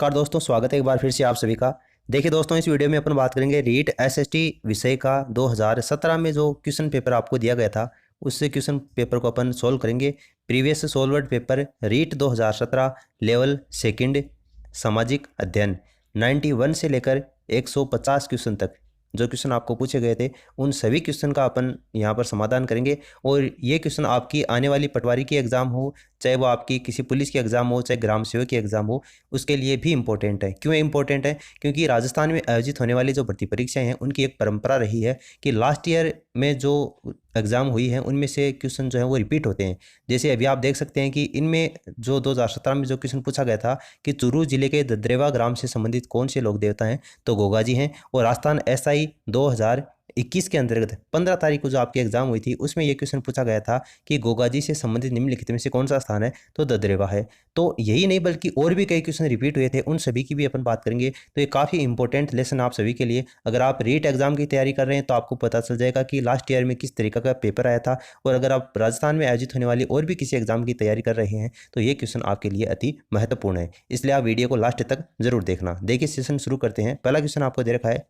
नमस्कार दोस्तों, स्वागत है एक बार फिर से आप सभी का। देखिए दोस्तों, इस वीडियो में अपन बात करेंगे रीट एसएसटी विषय का 2017 में जो क्वेश्चन पेपर आपको दिया गया था, उससे क्वेश्चन पेपर को अपन सोल्व करेंगे। Previous solved paper REET 2017 level second सामाजिक अध्ययन 91 से लेकर 150 क्वेश्चन तक जो क्वेश्चन आपको पूछे गए थे, उन सभी क्वेश्चन का अपन यहाँ पर समाधान करेंगे। और ये क्वेश्चन आपकी आने वाली पटवारी की एग्जाम हो, चाहे वो आपकी किसी पुलिस की एग्जाम हो, चाहे ग्राम सेवक की एग्जाम हो, उसके लिए भी इंपॉर्टेंट है। क्यों इंपॉर्टेंट है? क्योंकि राजस्थान में आयोजित होने वाली जो भर्ती परीक्षाएं हैं, उनकी एक परंपरा रही है कि लास्ट ईयर में जो एग्जाम हुई है उनमें से क्वेश्चन जो है वो रिपीट होते हैं। जैसे अभी आप देख सकते हैं कि इनमें जो 2017 में जो क्वेश्चन पूछा गया था कि चूरू जिले के ददरेवा ग्राम से संबंधित कौन से लोक देवता हैं, तो गोगा जी हैं। और राजस्थान एसआई 2021 के अंतर्गत 15 तारीख को जो आपकी एग्जाम हुई थी, उसमें यह क्वेश्चन पूछा गया था कि गोगा जी से संबंधित निम्नलिखित में से कौन सा स्थान है, तो ददरेवा है। तो यही नहीं बल्कि और भी कई क्वेश्चन रिपीट हुए थे, उन सभी की भी अपन बात करेंगे। तो ये काफ़ी इंपॉर्टेंट लेसन आप सभी के लिए। अगर आप रीट एग्जाम की तैयारी कर रहे हैं तो आपको पता चल जाएगा कि लास्ट ईयर में किस तरीका का पेपर आया था। और अगर आप राजस्थान में आयोजित होने वाली और भी किसी एग्जाम की तैयारी कर रहे हैं तो ये क्वेश्चन आपके लिए अति महत्वपूर्ण है, इसलिए आप वीडियो को लास्ट तक जरूर देखना। देखिए सेशन शुरू करते हैं। पहला क्वेश्चन आपको दे रखा है,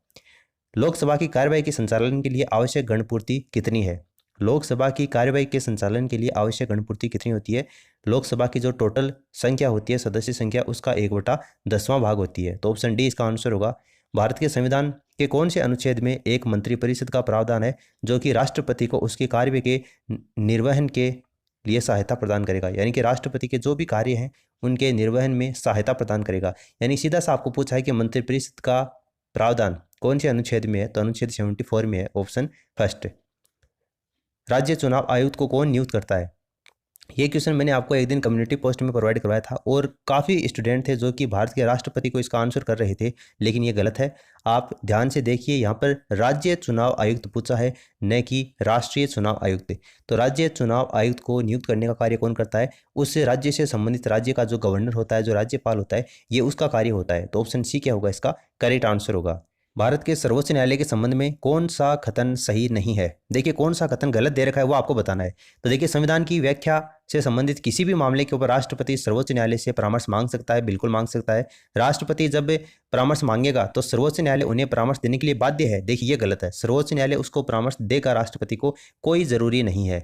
लोकसभा की कार्यवाही के संचालन के लिए आवश्यक गणपूर्ति कितनी है? लोकसभा की कार्यवाही के संचालन के लिए आवश्यक गणपूर्ति कितनी होती है? लोकसभा की जो टोटल संख्या होती है, सदस्य संख्या, उसका 1/10वां भाग होती है। तो ऑप्शन डी इसका आंसर होगा। भारत के संविधान के कौन से अनुच्छेद में एक मंत्रिपरिषद का प्रावधान है जो कि राष्ट्रपति को उसके कार्य के निर्वहन के लिए सहायता प्रदान करेगा? यानी कि राष्ट्रपति के जो भी कार्य हैं उनके निर्वहन में सहायता प्रदान करेगा। यानी सीधा सा आपको पूछा है कि मंत्रिपरिषद का प्रावधान कौन से अनुच्छेद में है, तो अनुच्छेद 74 में है, ऑप्शन फर्स्ट। राज्य चुनाव आयुक्त को कौन नियुक्त करता है? ये क्वेश्चन मैंने आपको एक दिन कम्युनिटी पोस्ट में प्रोवाइड करवाया था और काफ़ी स्टूडेंट थे जो कि भारत के राष्ट्रपति को इसका आंसर कर रहे थे, लेकिन ये गलत है। आप ध्यान से देखिए, यहाँ पर राज्य चुनाव आयुक्त पूछा है, न कि राष्ट्रीय चुनाव आयुक्त। तो राज्य चुनाव आयुक्त को नियुक्त करने का कार्य कौन करता है? उस राज्य से संबंधित राज्य का जो गवर्नर होता है, जो राज्यपाल होता है, ये उसका कार्य होता है। तो ऑप्शन सी क्या होगा? इसका करेक्ट आंसर होगा। भारत के सर्वोच्च न्यायालय के संबंध में कौन सा कथन सही नहीं है? देखिए कौन सा कथन गलत दे रखा है वो आपको बताना है। तो देखिए, संविधान की व्याख्या से संबंधित किसी भी मामले के ऊपर राष्ट्रपति सर्वोच्च न्यायालय से परामर्श मांग सकता है, बिल्कुल मांग सकता है। राष्ट्रपति जब परामर्श मांगेगा तो सर्वोच्च न्यायालय उन्हें परामर्श देने के लिए बाध्य है। देखिए ये गलत है, सर्वोच्च न्यायालय उसको परामर्श देगा राष्ट्रपति को, कोई जरूरी नहीं है।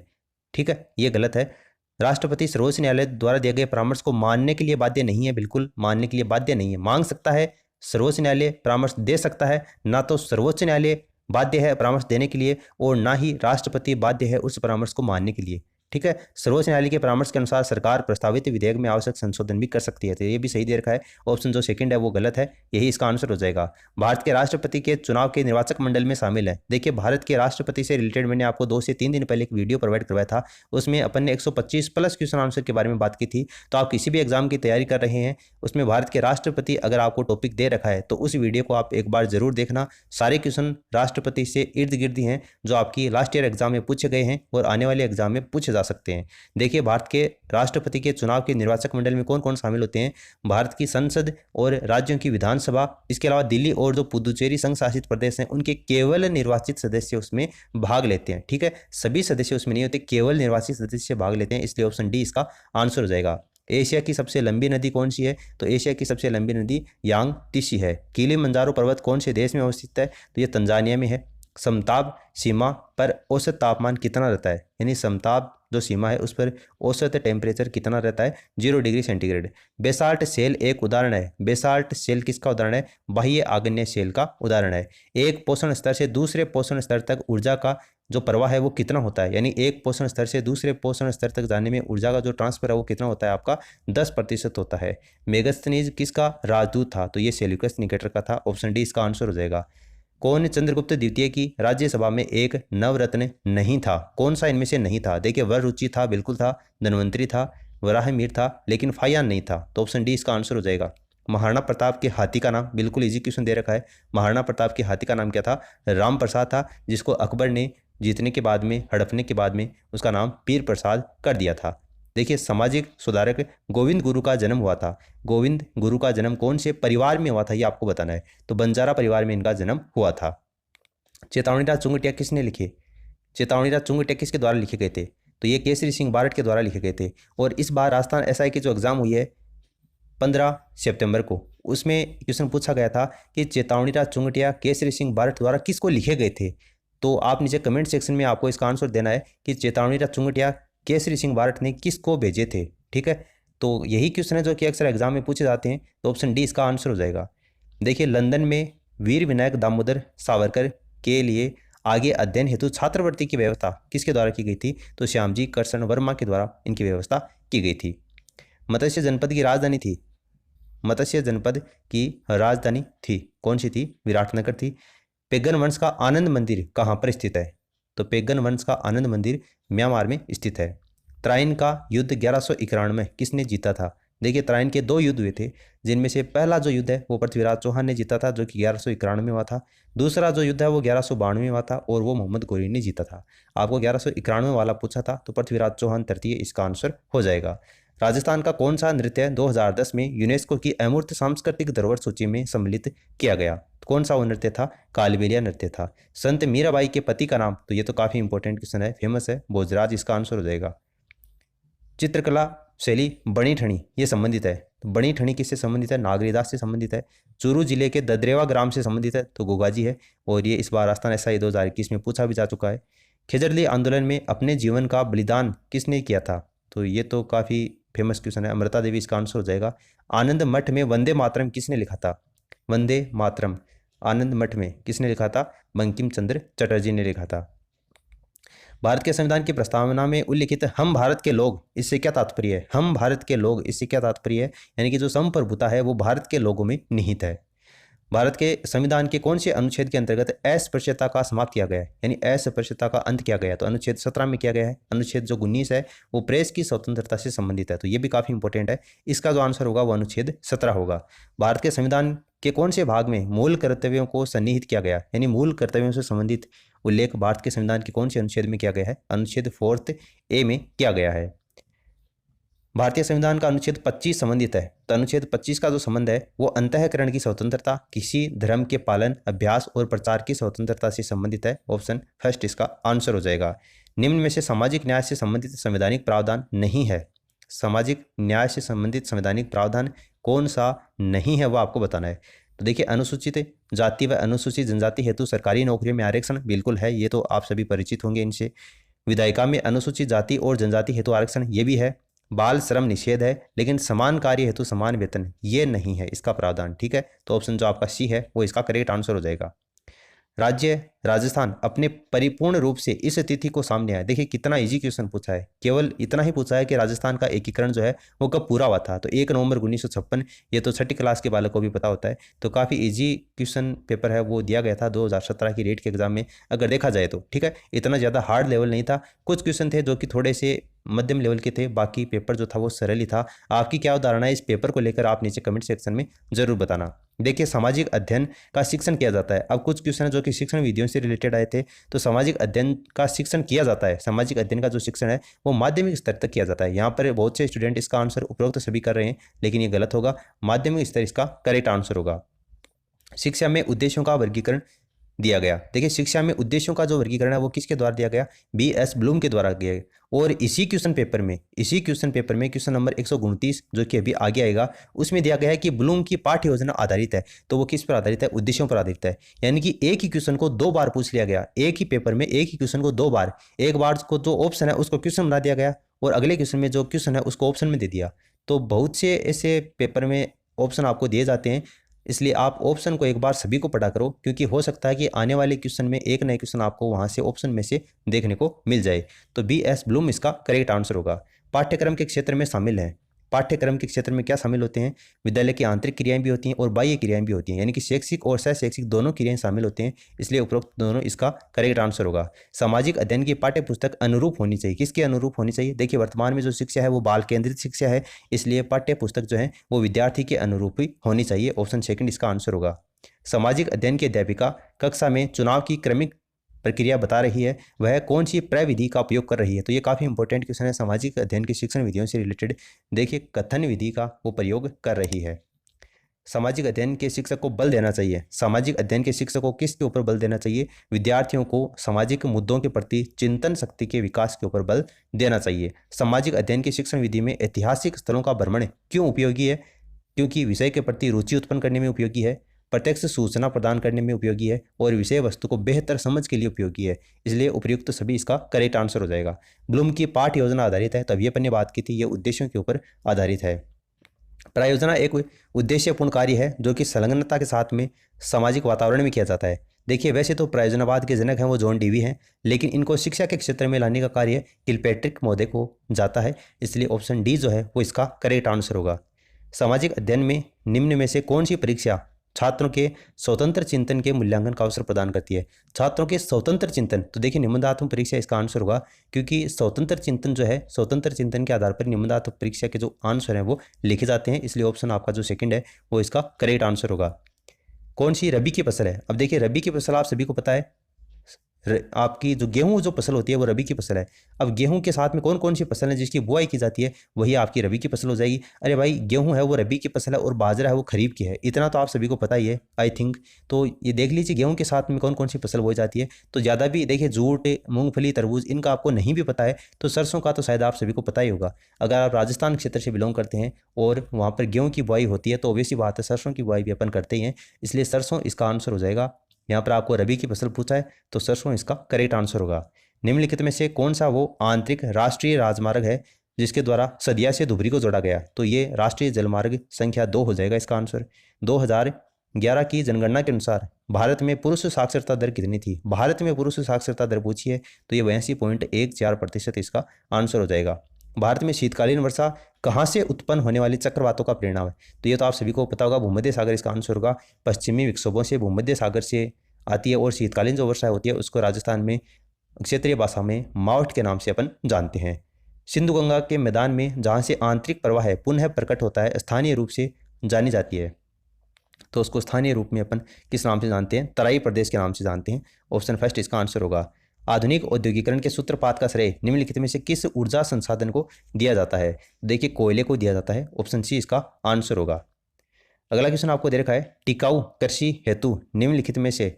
ठीक है, ये गलत है। राष्ट्रपति सर्वोच्च न्यायालय द्वारा दिए गए परामर्श को मानने के लिए बाध्य नहीं है, बिल्कुल मानने के लिए बाध्य नहीं है। मांग सकता है, सर्वोच्च न्यायालय परामर्श दे सकता है, ना तो सर्वोच्च न्यायालय बाध्य है परामर्श देने के लिए और ना ही राष्ट्रपति बाध्य है उस परामर्श को मानने के लिए। ठीक है, सर्वोच्च न्यायालय के परामर्श के अनुसार सरकार प्रस्तावित विधेयक में आवश्यक संशोधन भी कर सकती है। तो ये भी सही दे रखा है, ऑप्शन जो सेकंड है वो गलत है, यही इसका आंसर हो जाएगा। भारत के राष्ट्रपति के चुनाव के निर्वाचक मंडल में शामिल है। देखिए, भारत के राष्ट्रपति से रिलेटेड मैंने आपको 2 से 3 दिन पहले एक वीडियो प्रोवाइड करवाया था, उसमें अपन ने 125 प्लस क्वेश्चन आंसर के बारे में बात की थी। तो आप किसी भी एग्जाम की तैयारी कर रहे हैं, उसमें भारत के राष्ट्रपति अगर आपको टॉपिक दे रखा है तो उस वीडियो को आप एक बार जरूर देखना। सारे क्वेश्चन राष्ट्रपति से इर्द गिर्द हैं जो आपकी लास्ट ईयर एग्जाम में पूछे गए हैं और आने वाले एग्जाम में पूछे जा सकते हैं। देखिए, भारत के राष्ट्रपति के चुनाव के निर्वाचक मंडल में कौन कौन शामिल होते हैं? भारत की संसद और राज्यों की विधानसभा, इसके अलावा दिल्ली और जो पुदुचेरी संघ शासित प्रदेश हैं उनके केवल निर्वाचित सदस्य उसमें भाग लेते हैं। ठीक है, सभी सदस्य उसमें नहीं होते, केवल निर्वाचित सदस्य भाग लेते हैं, इसलिए ऑप्शन डी इसका आंसर हो जाएगा। एशिया की सबसे लंबी नदी कौन सी है? तो एशिया की सबसे लंबी नदी यांग तीसी है। किलिमंजारो पर्वत कौन से देश में अवस्थित है? तो ये तंजानिया में है। समताप सीमा पर औसत तापमान कितना रहता है? यानी समताप जो सीमा है उस पर औसत टेम्परेचर कितना रहता है? 0 डिग्री सेंटीग्रेड। बेसाल्ट सेल एक उदाहरण है। बेसाल्ट सेल किसका उदाहरण है? बाह्य आग्नेय सेल का उदाहरण है। एक पोषण स्तर से दूसरे पोषण स्तर तक ऊर्जा का जो प्रवाह है वो कितना होता है? यानी एक पोषण स्तर से दूसरे पोषण स्तर तक जाने में ऊर्जा का जो ट्रांसफर है वो कितना होता है? आपका 10% होता है। मेगस्थनीज किसका राजदूत था? तो ये सेल्यूकस निकेटर का था। ऑप्शन डी इसका आंसर हो जाएगा। कौन चंद्रगुप्त द्वितीय की राज्यसभा में एक नवरत्न नहीं था? कौन सा इनमें से नहीं था? देखिए, वररुचि था, बिल्कुल था। धन्वंतरी था, वराहमिहिर था, लेकिन फायान नहीं था। तो ऑप्शन डी इसका आंसर हो जाएगा। महाराणा प्रताप के हाथी का नाम, बिल्कुल इजी क्वेश्चन दे रखा है। महाराणा प्रताप के हाथी का नाम क्या था? राम प्रसाद था, जिसको अकबर ने जीतने के बाद में, हड़पने के बाद में उसका नाम पीर प्रसाद कर दिया था। देखिए, सामाजिक सुधारक गोविंद गुरु का जन्म हुआ था। गोविंद गुरु का जन्म कौन से परिवार में हुआ था ये आपको बताना है। तो बंजारा परिवार में इनका जन्म हुआ था। चेतावनीराज चुंगटिया किसने लिखे? चेतावनीराज चुंगटिया किसके द्वारा लिखे गए थे? तो ये केसरी सिंह बारट के द्वारा लिखे गए थे। और इस बार राजस्थान एसआई की जो एग्जाम हुई है 15 सितंबर को, उसमें क्वेश्चन पूछा गया था कि चेतावनीराज चुंगटिया केसरी सिंह बारठ द्वारा किसको लिखे गए थे। तो आप नीचे कमेंट सेक्शन में आपको इसका आंसर देना है कि चेतावनीराज चुंगटिया केसरी सिंह बारठ ने किसको भेजे थे। ठीक है, तो यही क्वेश्चन है जो कि अक्सर एग्जाम में पूछे जाते हैं, तो ऑप्शन डी इसका आंसर हो जाएगा। देखिए, लंदन में वीर विनायक दामोदर सावरकर के लिए आगे अध्ययन हेतु छात्रवृत्ति की व्यवस्था किसके द्वारा की गई थी, तो श्यामजी करशन वर्मा के द्वारा इनकी व्यवस्था की गई थी। मत्स्य जनपद की राजधानी थी, मत्स्य जनपद की राजधानी थी कौन सी थी, विराटनगर थी। पेगन वंश का आनंद मंदिर कहाँ पर स्थित है, तो पेगन वंश का आनंद मंदिर म्यांमार में स्थित है। त्राइन का युद्ध 1191 में किसने जीता था। देखिए, त्राइन के 2 युद्ध हुए थे, जिनमें से पहला जो युद्ध है वो पृथ्वीराज चौहान ने जीता था, जो कि 1191 में हुआ था। दूसरा जो युद्ध है वो 1192 में हुआ था और वो मोहम्मद गोरी ने जीता था। आपको 1191 वाला पूछा था, तो पृथ्वीराज चौहान तृतीय इसका आंसर हो जाएगा। राजस्थान का कौन सा नृत्य 2010 में यूनेस्को की अमूर्त सांस्कृतिक धरोहर सूची में सम्मिलित किया गया, कौन सा वो नृत्य था, कालबेलिया नृत्य था। संत मीराबाई के पति का नाम, तो ये तो काफी इंपॉर्टेंट क्वेश्चन है, फेमस है, भोजराज इसका आंसर हो जाएगा। चित्रकला शैली बणी ठणी ये संबंधित है, तो बणी ठणी किससे संबंधित है, नागरीदास से संबंधित है। चूरू जिले के ददरेवा ग्राम से संबंधित है, तो गोगाजी है, और ये इस बार राजस्थान SI 2021 में पूछा भी जा चुका है। खेजरली आंदोलन में अपने जीवन का बलिदान किसने किया था, तो ये तो काफ़ी फेमस क्वेश्चन है, अमृता देवी इसका आंसर हो जाएगा। आनंद मठ में वंदे मातरम किसने लिखा था, वंदे मातरम आनंद मठ में किसने लिखा था, बंकिम चंद्र चटर्जी ने लिखा था। भारत के संविधान की प्रस्तावना में उल्लिखित हम भारत के लोग, इससे क्या तात्पर्य है, हम भारत के लोग इससे क्या तात्पर्य है, यानी कि जो संप्रभुता है वो भारत के लोगों में निहित है। भारत के संविधान के कौन से अनुच्छेद के अंतर्गत अस्पृश्यता का समाप्त किया गया है, यानी अस्पृश्यता का अंत किया गया है, तो अनुच्छेद 17 में किया गया है। अनुच्छेद जो 19 है वो प्रेस की स्वतंत्रता से संबंधित है, तो ये भी काफी इंपॉर्टेंट है, इसका जो आंसर होगा वो अनुच्छेद 17 होगा। भारत के संविधान के कौन से भाग में मूल कर्तव्यों को सन्निहित किया गया, यानी मूल कर्तव्यों से संबंधित उल्लेख भारत के संविधान के कौन से अनुच्छेद में किया गया है, अनुच्छेद 4A में किया गया है। भारतीय संविधान का अनुच्छेद 25 संबंधित है, तो अनुच्छेद 25 का जो संबंध है वो अंतःकरण की स्वतंत्रता, किसी धर्म के पालन, अभ्यास और प्रचार की स्वतंत्रता से संबंधित है। ऑप्शन फर्स्ट इसका आंसर हो जाएगा। निम्न में से सामाजिक न्याय से संबंधित संवैधानिक प्रावधान नहीं है, सामाजिक न्याय से संबंधित संवैधानिक प्रावधान कौन सा नहीं है वो आपको बताना है। तो देखिए, अनुसूचित जाति व अनुसूचित जनजाति हेतु सरकारी नौकरियों में आरक्षण बिल्कुल है, ये तो आप सभी परिचित होंगे इनसे। विधायिका में अनुसूचित जाति और जनजाति हेतु आरक्षण ये भी है। बाल श्रम निषेध है, लेकिन समान कार्य हेतु समान वेतन ये नहीं है इसका प्रावधान। ठीक है, तो ऑप्शन जो आपका सी है वो इसका करेक्ट आंसर हो जाएगा। राज्य राजस्थान अपने परिपूर्ण रूप से इस तिथि को सामने आया। देखिए कितना इजी क्वेश्चन पूछा है, केवल इतना ही पूछा है कि राजस्थान का एकीकरण जो है वो कब पूरा हुआ था, तो 1 नवंबर 1956। ये तो 6ठी क्लास के बालक को भी पता होता है, तो काफ़ी इजी क्वेश्चन पेपर है वो दिया गया था 2017 की रेट के एग्जाम में अगर देखा जाए तो। ठीक है, इतना ज़्यादा हार्ड लेवल नहीं था, कुछ क्वेश्चन थे जो कि थोड़े से मध्यम लेवल के थे, बाकी पेपर जो था वो सरल ही था। आपकी क्या उदाहरण है इस पेपर को लेकर आप नीचे कमेंट सेक्शन में जरूर बताना। देखिए, सामाजिक अध्ययन का शिक्षण किया जाता है। अब कुछ क्वेश्चन जो कि शिक्षण विधियों से रिलेटेड आए थे, तो सामाजिक अध्ययन का शिक्षण किया जाता है। सामाजिक अध्ययन का जो शिक्षण है वो माध्यमिक स्तर तक किया जाता है। यहाँ पर बहुत से स्टूडेंट इसका आंसर उपरोक्त सभी कर रहे हैं, लेकिन ये गलत होगा, माध्यमिक स्तर इसका करेक्ट आंसर होगा। शिक्षा में उद्देश्यों का वर्गीकरण दिया गया। देखिए, शिक्षा में उद्देश्यों का जो वर्गीकरण है वो किसके द्वारा दिया गया, BS ब्लूम के द्वारा दिया गया। और इसी क्वेश्चन पेपर में क्वेश्चन नंबर 129 जो कि अभी आगे आएगा, उसमें दिया गया है कि ब्लूम की पाठ्य योजना आधारित है, तो वो किस पर आधारित है, उद्देश्यों पर आधारित है। यानी कि एक ही क्वेश्चन को 2 बार पूछ लिया गया, एक ही पेपर में एक ही क्वेश्चन को 2 बार, एक बार को जो ऑप्शन है उसको क्वेश्चन बना दिया गया और अगले क्वेश्चन में जो क्वेश्चन है उसको ऑप्शन में दे दिया। तो बहुत से ऐसे पेपर में ऑप्शन आपको दिए जाते हैं, इसलिए आप ऑप्शन को एक बार सभी को पढ़ा करो, क्योंकि हो सकता है कि आने वाले क्वेश्चन में एक नए क्वेश्चन आपको वहां से ऑप्शन में से देखने को मिल जाए। तो BS ब्लूम इसका करेक्ट आंसर होगा। पाठ्यक्रम के क्षेत्र में शामिल है, पाठ्यक्रम के क्षेत्र में क्या शामिल होते हैं, विद्यालय की आंतरिक क्रियाएं भी होती हैं और बाह्य क्रियाएं भी होती हैं, यानी कि शैक्षिक और सह शैक्षिक दोनों क्रियाएं शामिल होते हैं, इसलिए उपरोक्त दोनों इसका करेक्ट आंसर होगा। सामाजिक अध्ययन की पाठ्य पुस्तक अनुरूप होनी चाहिए, किसके अनुरूप होनी चाहिए, देखिए वर्तमान में जो शिक्षा है वो बाल केंद्रित शिक्षा है, इसलिए पाठ्य पुस्तक जो है वो विद्यार्थी के अनुरूप ही होनी चाहिए। ऑप्शन सेकंड इसका आंसर होगा। सामाजिक अध्ययन की अध्यापिका कक्षा में चुनाव की क्रमिक प्रक्रिया बता रही है, वह कौन सी प्रविधि का उपयोग कर रही है, तो ये काफ़ी इंपॉर्टेंट क्वेश्चन है सामाजिक अध्ययन की शिक्षण विधियों से रिलेटेड। देखिए, कथन विधि का वो प्रयोग कर रही है। सामाजिक अध्ययन के शिक्षक को बल देना चाहिए, सामाजिक अध्ययन के शिक्षक को किसके ऊपर बल देना चाहिए, विद्यार्थियों को सामाजिक मुद्दों के प्रति चिंतन शक्ति के विकास के ऊपर बल देना चाहिए। सामाजिक अध्ययन की शिक्षण विधि में ऐतिहासिक स्थलों का भ्रमण क्यों उपयोगी है, क्योंकि विषय के प्रति रुचि उत्पन्न करने में उपयोगी है, प्रत्यक्ष सूचना प्रदान करने में उपयोगी है और विषय वस्तु को बेहतर समझ के लिए उपयोगी है। इसलिए उपयुक्त सभी इसका करेक्ट आंसर हो जाएगा। ब्लूम की पाठ योजना आधारित है, तभी अपन ने बात की थी, ये उद्देश्यों के ऊपर आधारित है। प्रायोजना एक उद्देश्यपूर्ण कार्य है जो कि संलग्नता के साथ में सामाजिक वातावरण में किया जाता है। देखिए, वैसे तो प्रायोजनवाद के जनक हैं वो जॉन डीवी हैं, लेकिन इनको शिक्षा के क्षेत्र में लाने का कार्य किलपैट्रिक महोदय को जाता है। इसलिए ऑप्शन डी जो है वो इसका करेक्ट आंसर होगा। सामाजिक अध्ययन में निम्न में से कौन सी परीक्षा छात्रों के स्वतंत्र चिंतन के मूल्यांकन का अवसर प्रदान करती है? छात्रों के स्वतंत्र चिंतन, तो देखिए निबंधात्मक परीक्षा इसका आंसर होगा, क्योंकि स्वतंत्र चिंतन जो है, स्वतंत्र चिंतन के आधार पर निबंधात्मक परीक्षा के जो आंसर हैं वो लिखे जाते हैं। इसलिए ऑप्शन आपका जो सेकंड है वो इसका करेक्ट आंसर होगा। कौन सी रबी की फसल है? अब देखिए, रबी की फसल आप सभी को पता है, आपकी जो गेहूं जो फसल होती है वो रबी की फसल है। अब गेहूं के साथ में कौन कौन सी फसल है जिसकी बुआई की जाती है, वही आपकी रबी की फसल हो जाएगी। अरे भाई, गेहूं है वो रबी की फसल है और बाजरा है वो खरीफ की है, इतना तो आप सभी को पता ही है आई थिंक। तो ये देख लीजिए गेहूं के साथ में कौन कौन सी फसल बोई जाती है। तो ज़्यादा भी देखिए, जूट, मूंगफली, तरबूज, इनका आपको नहीं भी पता है तो सरसों का तो शायद आप सभी को पता ही होगा। अगर आप राजस्थान क्षेत्र से बिलोंग करते हैं और वहाँ पर गेहूँ की बुआई होती है तो ऑब्वियस ही बात है सरसों की बुआई भी अपन करते ही हैं। इसलिए सरसों इसका आंसर हो जाएगा। यहाँ पर आपको रबी की फसल पूछा है तो सरसों इसका करेक्ट आंसर होगा। निम्नलिखित में से कौन सा वो आंतरिक राष्ट्रीय राजमार्ग है जिसके द्वारा सदिया से धुबरी को जोड़ा गया? तो ये राष्ट्रीय जलमार्ग संख्या 2 हो जाएगा इसका आंसर। 2011 की जनगणना के अनुसार भारत में पुरुष साक्षरता दर कितनी थी? भारत में पुरुष साक्षरता दर पूछी है तो ये 82.14% इसका आंसर हो जाएगा। भारत में शीतकालीन वर्षा कहाँ से उत्पन्न होने वाली चक्रवातों का परिणाम है? तो ये तो आप सभी को पता होगा, भूमध्य सागर इसका आंसर होगा। पश्चिमी विक्षोभों से भूमध्य सागर से आती है और शीतकालीन जो वर्षा होती है उसको राजस्थान में क्षेत्रीय भाषा में मावठ के नाम से अपन जानते हैं। सिंधु गंगा के मैदान में जहाँ से आंतरिक प्रवाह है पुनः प्रकट होता है, स्थानीय रूप से जानी जाती है, तो उसको स्थानीय रूप में अपन किस नाम से जानते हैं? तराई प्रदेश के नाम से जानते हैं। ऑप्शन फर्स्ट इसका आंसर होगा। आधुनिक औद्योगिकरण के सूत्रपात का श्रेय निम्नलिखित में से किस ऊर्जा संसाधन को दिया जाता है? देखिए, कोयले को दिया जाता है। ऑप्शन सी इसका आंसर होगा। अगला क्वेश्चन आपको दे रखा है, टिकाऊ कृषि हेतु निम्नलिखित में से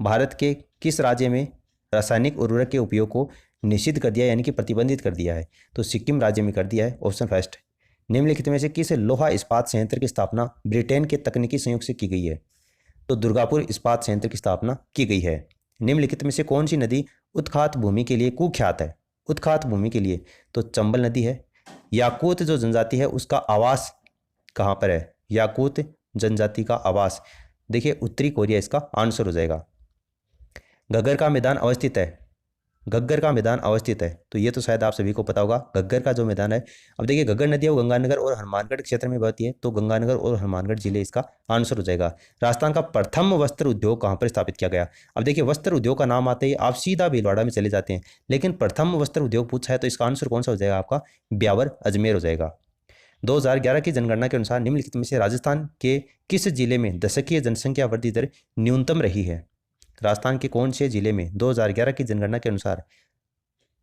भारत के किस राज्य में रासायनिक उर्वरक के उपयोग को निषिद्ध कर दिया यानी कि प्रतिबंधित कर दिया है? तो सिक्किम राज्य में कर दिया है। Option first. निम्नलिखित में से किस लोहा इस्पात संयंत्र की स्थापना ब्रिटेन के तकनीकी संयोग से की गई है? तो दुर्गापुर इस्पात संयंत्र की स्थापना की गई है। निम्नलिखित में से कौन सी नदी उत्खात भूमि के लिए कुख्यात है? उत्खात भूमि के लिए तो चंबल नदी है। याकूत जो जनजाति है उसका आवास कहाँ पर है? याकूत जनजाति का आवास देखिए उत्तरी कोरिया इसका आंसर हो जाएगा। घग्गर का मैदान अवस्थित है, घग्गर का मैदान अवस्थित है, तो ये तो शायद आप सभी को पता होगा घग्गर का जो मैदान है। अब देखिए, घग्गर नदी है वो गंगानगर और हनुमानगढ़ क्षेत्र में बहती है, तो गंगानगर और हनुमानगढ़ जिले इसका आंसर हो जाएगा। राजस्थान का प्रथम वस्त्र उद्योग कहाँ पर स्थापित किया गया? अब देखिए, वस्त्र उद्योग का नाम आते ही आप सीधा भीलवाड़ा में चले जाते हैं, लेकिन प्रथम वस्त्र उद्योग पूछा है तो इसका आंसर कौन सा हो जाएगा? आपका ब्यावर अजमेर हो जाएगा। 2011 की जनगणना के अनुसार निम्नलिखित में से राजस्थान के किस जिले में दशकीय जनसंख्या वृद्धि दर न्यूनतम रही है? राजस्थान के कौन से जिले में 2011 की जनगणना के अनुसार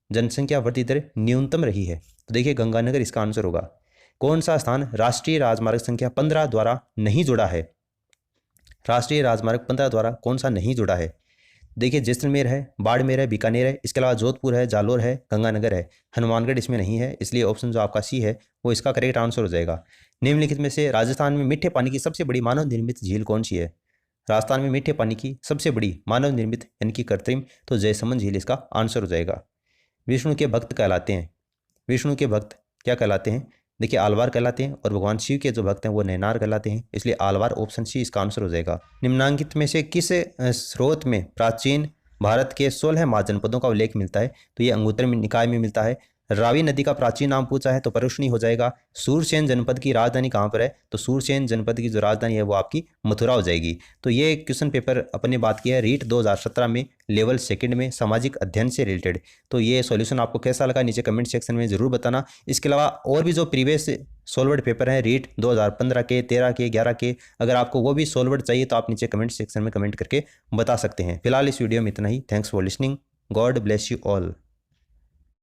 जनसंख्या वृद्धि दर न्यूनतम रही है? तो देखिए, गंगानगर इसका आंसर होगा। कौन सा स्थान राष्ट्रीय राजमार्ग संख्या 15 द्वारा नहीं जुड़ा है? राष्ट्रीय राजमार्ग 15 द्वारा कौन सा नहीं जुड़ा है? देखिए, जैसलमेर है, बाड़मेर है, बीकानेर है, इसके अलावा जोधपुर है, जालोर है, गंगानगर है, हनुमानगढ़ इसमें नहीं है। इसलिए ऑप्शन जो आपका सी है वो इसका करेक्ट आंसर हो जाएगा। निम्नलिखित में से राजस्थान में मीठे पानी की सबसे बड़ी मानव निर्मित झील कौन सी है? राजस्थान में मीठे पानी की सबसे बड़ी मानव निर्मित यानी कि कृत्रिम तो जयसमंद झील इसका आंसर हो जाएगा। विष्णु के भक्त कहलाते हैं, विष्णु के भक्त क्या कहलाते हैं? देखिए, आलवार कहलाते हैं और भगवान शिव के जो भक्त हैं वो नैनार कहलाते हैं। इसलिए आलवार ऑप्शन सी इसका आंसर हो जाएगा। निम्नांकित में से किस स्रोत में प्राचीन भारत के 16 महाजनपदों का उल्लेख मिलता है? तो ये अंगुत्तर निकाय में मिलता है। रावी नदी का प्राचीन नाम पूछा है तो परुष्णी हो जाएगा। सूरसेन जनपद की राजधानी कहाँ पर है? तो सूरसेन जनपद की जो राजधानी है वो आपकी मथुरा हो जाएगी। तो ये क्वेश्चन पेपर अपने बात किया है रीट 2017 में लेवल सेकंड में सामाजिक अध्ययन से रिलेटेड। तो ये सॉल्यूशन आपको कैसा लगा नीचे कमेंट सेक्शन में जरूर बताना। इसके अलावा और भी जो प्रीवियस सोल्वर्ड पेपर हैं रीट 2015 के, 13 के, 11 के, अगर आपको वो भी सोल्वर्ड चाहिए तो आप नीचे कमेंट सेक्शन में कमेंट करके बता सकते हैं। फिलहाल इस वीडियो में इतना ही। Thanks for listening. God bless you all.